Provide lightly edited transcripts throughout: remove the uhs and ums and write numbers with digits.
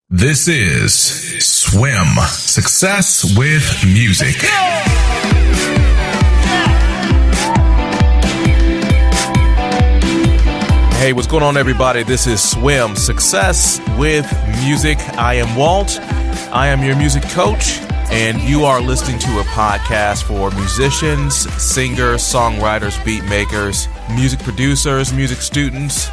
This is Swim, Success with Music. Hey, what's going on, everybody? This is Swim, Success with Music. I am Walt. I am your music coach, and you are listening to a podcast for musicians, singers, songwriters, beat makers, music producers, music students.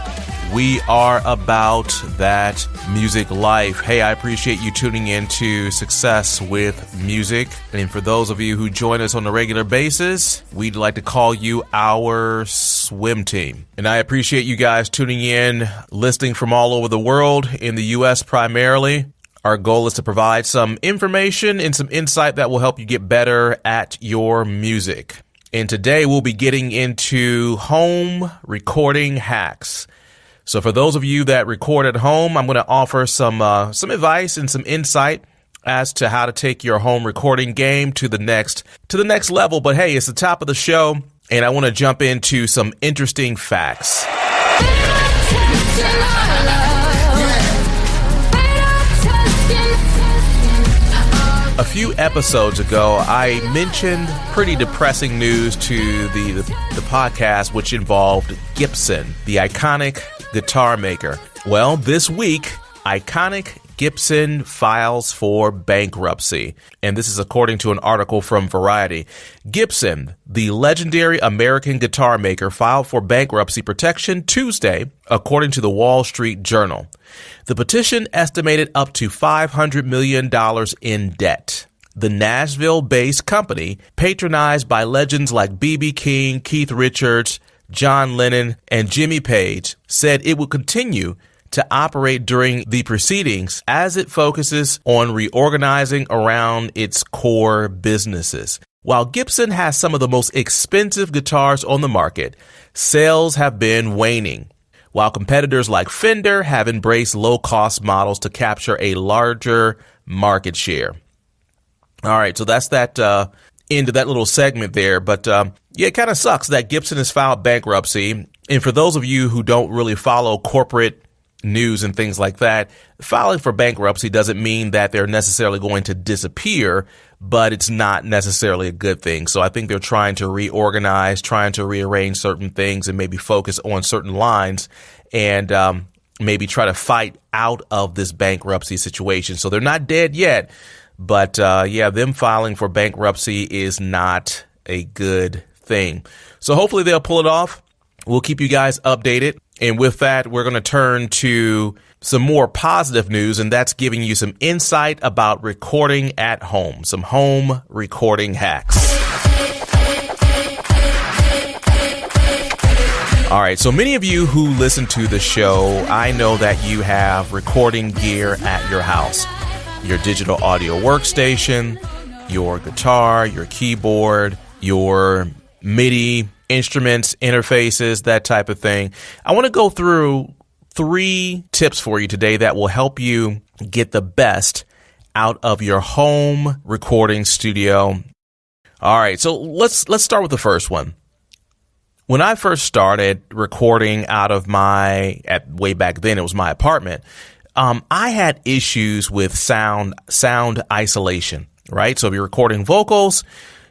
We are about that music life. Hey, I appreciate you tuning in to Success with Music. And for those of you who join us on a regular basis, we'd like to call you our swim team. And I appreciate you guys tuning in, listening from all over the world, in the U.S. primarily. Our goal is to provide some information and some insight that will help you get better at your music. And today we'll be getting into home recording hacks. So for those of you that record at home, I'm going to offer some advice and some insight as to how to take your home recording game to the next level. But hey, it's the top of the show, and I want to jump into some interesting facts. A few episodes ago, I mentioned pretty depressing news to the podcast, which involved Gibson, the iconic guitar maker. Well, this week, iconic Gibson files for bankruptcy. And this is according to an article from Variety. Gibson, the legendary American guitar maker, filed for bankruptcy protection Tuesday, according to the Wall Street Journal. The petition estimated up to $500 million in debt. The Nashville-based company, patronized by legends like B.B. King, Keith Richards, John Lennon, and Jimmy Page, said it would continue to operate during the proceedings as it focuses on reorganizing around its core businesses. While Gibson has some of the most expensive guitars on the market, sales have been waning, while competitors like Fender have embraced low-cost models to capture a larger market share. All right, so that's that end of that little segment there. But yeah, it kind of sucks that Gibson has filed bankruptcy. And for those of you who don't really follow corporate news and things like that, filing for bankruptcy doesn't mean that they're necessarily going to disappear, but it's not necessarily a good thing. So I think they're trying to reorganize, trying to rearrange certain things and maybe focus on certain lines and maybe try to fight out of this bankruptcy situation. So they're not dead yet, but yeah, them filing for bankruptcy is not a good thing. So hopefully they'll pull it off. We'll keep you guys updated. And with that, we're going to turn to some more positive news, and that's giving you some insight about recording at home, some home recording hacks. All right, so many of you who listen to the show, I know that you have recording gear at your house, your digital audio workstation, your guitar, your keyboard, your MIDI instruments, interfaces, that type of thing. I want to go through 3 tips for you today that will help you get the best out of your home recording studio. All right, so let's start with the first one. When I first started recording out of way back then, it was my apartment, I had issues with sound isolation, right? So if you're recording vocals,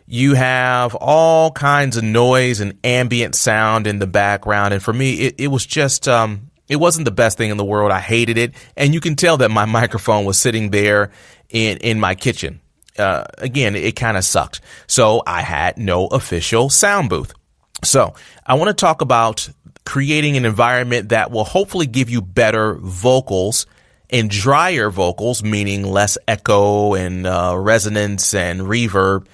you have all kinds of noise and ambient sound in the background. And for me, it was just, it wasn't the best thing in the world. I hated it. And you can tell that my microphone was sitting there in my kitchen. Again, it kind of sucked. So I had no official sound booth. So I want to talk about creating an environment that will hopefully give you better vocals and drier vocals, meaning less echo and resonance and reverb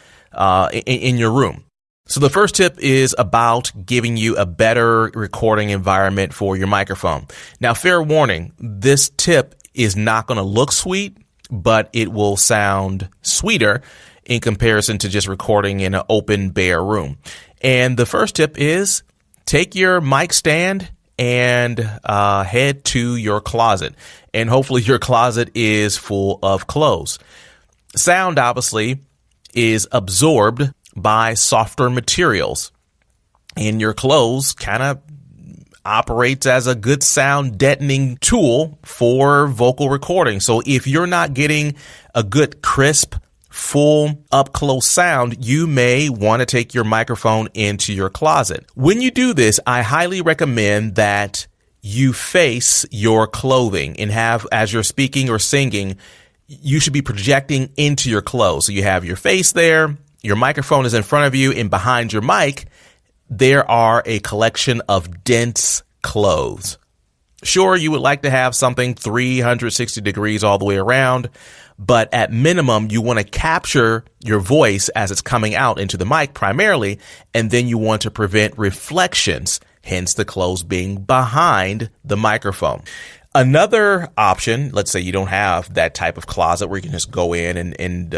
in your room. So the first tip is about giving you a better recording environment for your microphone. Now, fair warning, this tip is not going to look sweet, but it will sound sweeter in comparison to just recording in an open, bare room. And the first tip is take your mic stand and head to your closet. And hopefully your closet is full of clothes. Sound, obviously, is absorbed by softer materials. And your clothes kind of operates as a good sound deadening tool for vocal recording. So if you're not getting a good crisp, full up close sound, you may want to take your microphone into your closet. When you do this, I highly recommend that you face your clothing and have, as you're speaking or singing, you should be projecting into your clothes. So you have your face there, your microphone is in front of you, and behind your mic, there are a collection of dense clothes. Sure, you would like to have something 360 degrees all the way around, but at minimum, you want to capture your voice as it's coming out into the mic primarily, and then you want to prevent reflections, hence the clothes being behind the microphone. Another option, let's say you don't have that type of closet where you can just go in and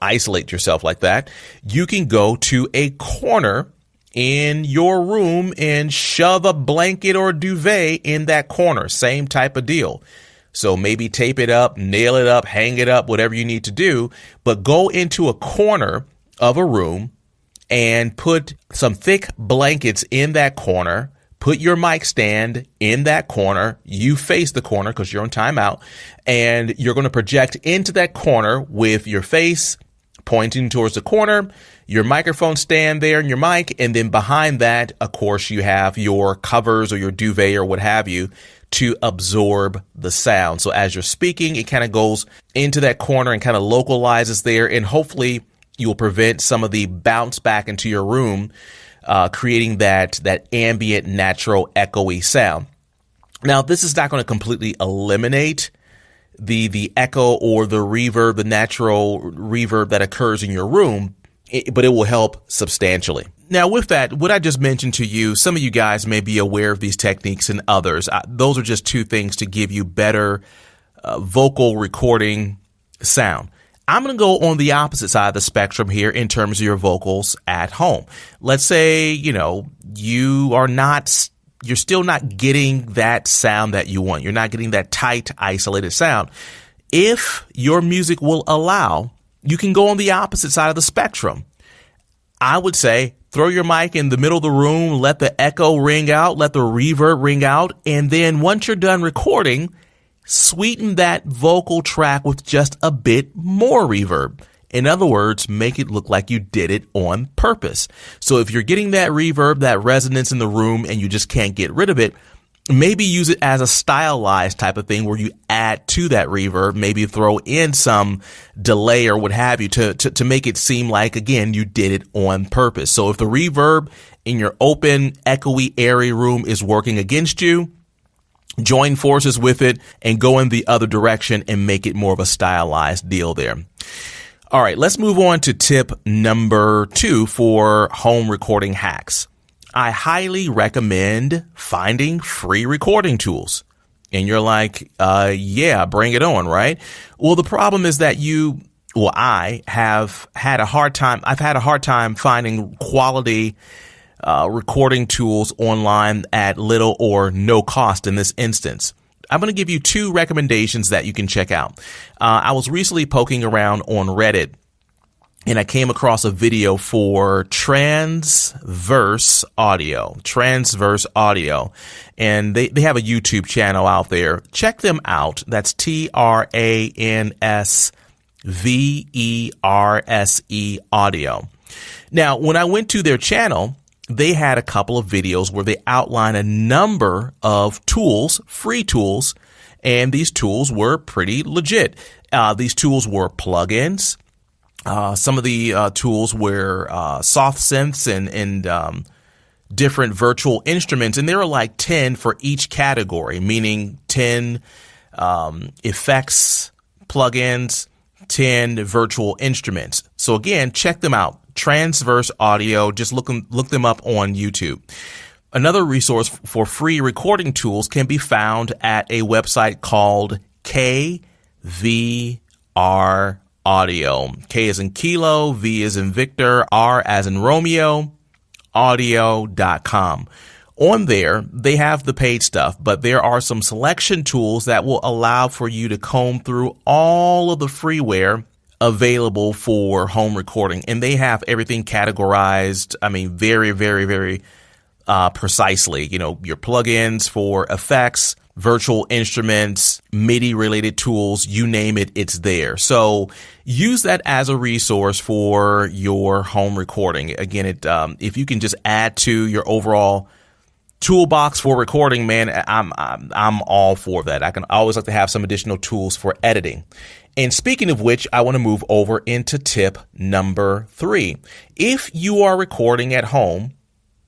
isolate yourself like that. You can go to a corner in your room and shove a blanket or duvet in that corner. Same type of deal. So maybe tape it up, nail it up, hang it up, whatever you need to do, but go into a corner of a room and put some thick blankets in that corner. Put your mic stand in that corner. You face the corner because you're on timeout, and you're going to project into that corner with your face pointing towards the corner, your microphone stand there and your mic, and then behind that, of course, you have your covers or your duvet or what have you to absorb the sound. So as you're speaking, it kind of goes into that corner and kind of localizes there, and hopefully you'll prevent some of the bounce back into your room, creating that ambient, natural, echoey sound. Now, this is not going to completely eliminate the echo or the reverb, the natural reverb that occurs in your room, but it will help substantially. Now, with that, what I just mentioned to you, some of you guys may be aware of these techniques and others. Those are just two things to give you better vocal recording sound. I'm going to go on the opposite side of the spectrum here in terms of your vocals at home. Let's say, you're still not getting that sound that you want. You're not getting that tight, isolated sound. If your music will allow, you can go on the opposite side of the spectrum. I would say throw your mic in the middle of the room, let the echo ring out, let the reverb ring out, and then once you're done recording, sweeten that vocal track with just a bit more reverb. In other words, make it look like you did it on purpose. So if you're getting that reverb, that resonance in the room, and you just can't get rid of it, maybe use it as a stylized type of thing where you add to that reverb, maybe throw in some delay or what have you to make it seem like, again, you did it on purpose. So if the reverb in your open, echoey, airy room is working against you, join forces with it and go in the other direction and make it more of a stylized deal there. All right, let's move on to tip number 2 for home recording hacks. I highly recommend finding free recording tools. And you're like, yeah, bring it on, right? Well, the problem is that I've had a hard time finding quality recording tools online at little or no cost in this instance. I'm going to give you 2 recommendations that you can check out. I was recently poking around on Reddit, and I came across a video for Transverse Audio, and they have a YouTube channel out there. Check them out. That's TRANSVERSE Audio. Now, when I went to their channel, they had a couple of videos where they outline a number of tools, free tools, and these tools were pretty legit. These tools were plugins. Some of the tools were soft synths and different virtual instruments, and there were like 10 for each category, meaning 10 effects, plugins, 10 virtual instruments. So again, check them out. Transverse Audio, just look them up on YouTube. Another resource for free recording tools can be found at a website called KVR Audio. K as in Kilo, V as in Victor, R as in Romeo, audio.com. On there, they have the paid stuff, but there are some selection tools that will allow for you to comb through all of the freeware available for home recording. And they have everything categorized. I mean, very, very, very precisely. Your plugins for effects, virtual instruments, MIDI related tools, you name it, it's there. So use that as a resource for your home recording. Again, if you can just add to your overall toolbox for recording, man, I'm all for that. I always like to have some additional tools for editing. And speaking of which, I want to move over into tip number 3. If you are recording at home,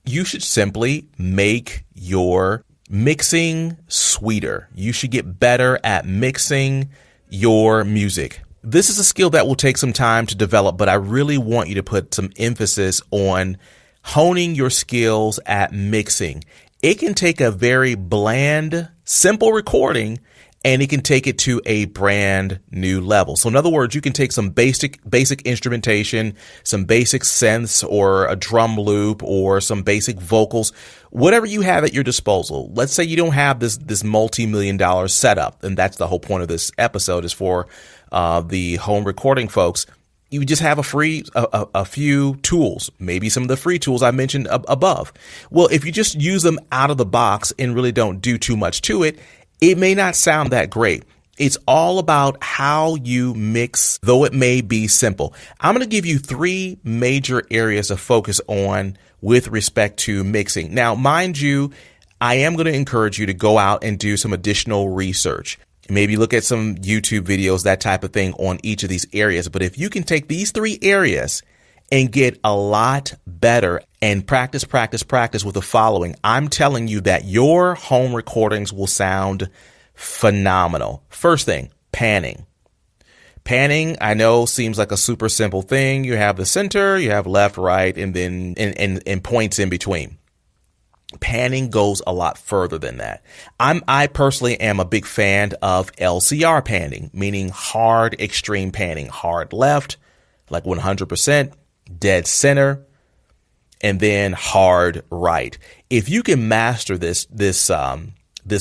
you should simply make your mixing sweeter. You should get better at mixing your music. This is a skill that will take some time to develop, but I really want you to put some emphasis on honing your skills at mixing. It can take a very bland, simple recording, and it can take it to a brand new level. So in other words, you can take some basic instrumentation, some basic synths or a drum loop or some basic vocals, whatever you have at your disposal. Let's say you don't have this multi-million-dollar setup, and that's the whole point of this episode is for the home recording folks. You just have a few tools, maybe some of the free tools I mentioned above. Well, if you just use them out of the box and really don't do too much to it, it may not sound that great. It's all about how you mix, though it may be simple. I'm going to give you 3 major areas of focus on with respect to mixing. Now, mind you, I am going to encourage you to go out and do some additional research. Maybe look at some YouTube videos, that type of thing on each of these areas. But if you can take these 3 areas and get a lot better and practice with the following, I'm telling you that your home recordings will sound phenomenal. First thing, panning. Panning, I know, seems like a super simple thing. You have the center, you have left, right, and then and points in between. Panning goes a lot further than that. I personally am a big fan of LCR panning, meaning hard extreme panning, hard left, like 100%, dead center, and then hard right. If you can master this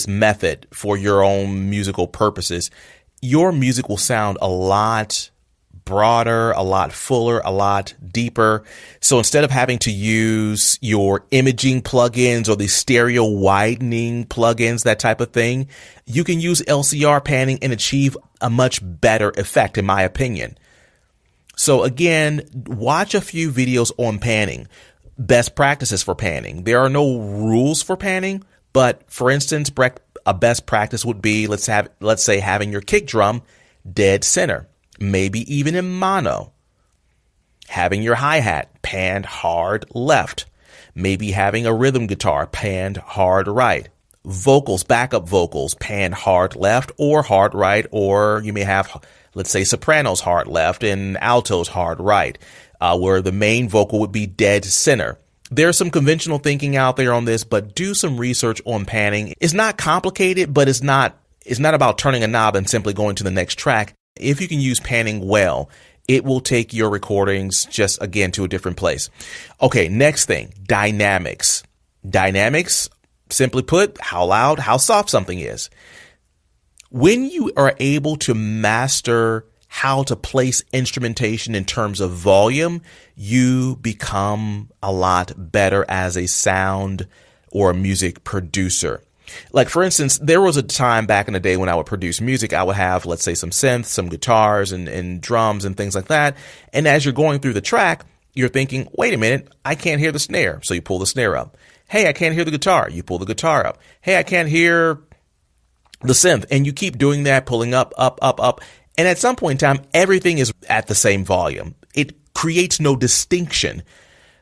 method for your own musical purposes, your music will sound a lot broader, a lot fuller, a lot deeper. So instead of having to use your imaging plugins or the stereo widening plugins, that type of thing, you can use LCR panning and achieve a much better effect, in my opinion. So again, watch a few videos on panning, best practices for panning. There are no rules for panning, but for instance, a best practice would be, let's say having your kick drum dead center, maybe even in mono. Having your hi-hat panned hard left. Maybe having a rhythm guitar panned hard right. Vocals, backup vocals panned hard left or hard right, or you may have, let's say, sopranos hard left and altos hard right, where the main vocal would be dead center. There's some conventional thinking out there on this, but do some research on panning. It's not complicated, but it's not about turning a knob and simply going to the next track. If you can use panning well, it will take your recordings just, again, to a different place. Okay, next thing, dynamics. Dynamics, simply put, how loud, how soft something is. When you are able to master how to place instrumentation in terms of volume, you become a lot better as a sound or a music producer. Like, for instance, there was a time back in the day when I would produce music, I would have, let's say, some synths, some guitars and drums and things like that. And as you're going through the track, you're thinking, wait a minute, I can't hear the snare. So you pull the snare up. Hey, I can't hear the guitar. You pull the guitar up. Hey, I can't hear the synth. And you keep doing that, pulling up. And at some point in time, everything is at the same volume. It creates no distinction,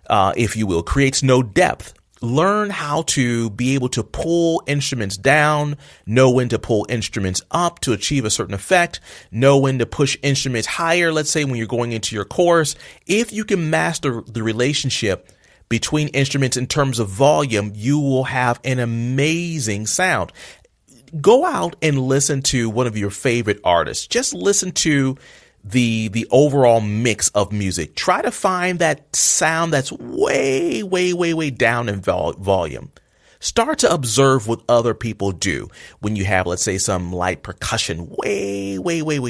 if you will, creates no depth. Learn how to be able to pull instruments down, know when to pull instruments up to achieve a certain effect, know when to push instruments higher, let's say when you're going into your chorus. If you can master the relationship between instruments in terms of volume, you will have an amazing sound. Go out and listen to one of your favorite artists. Just listen to the overall mix of music. Try to find that sound that's way down in volume. Start to observe what other people do when you have, let's say, some light percussion way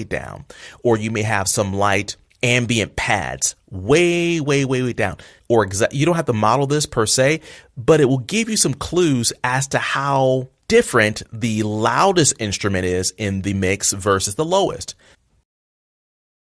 down, or you may have some light ambient pads way, way, way, way down. Or you don't have to model this per se, but it will give you some clues as to how different the loudest instrument is in the mix versus the lowest.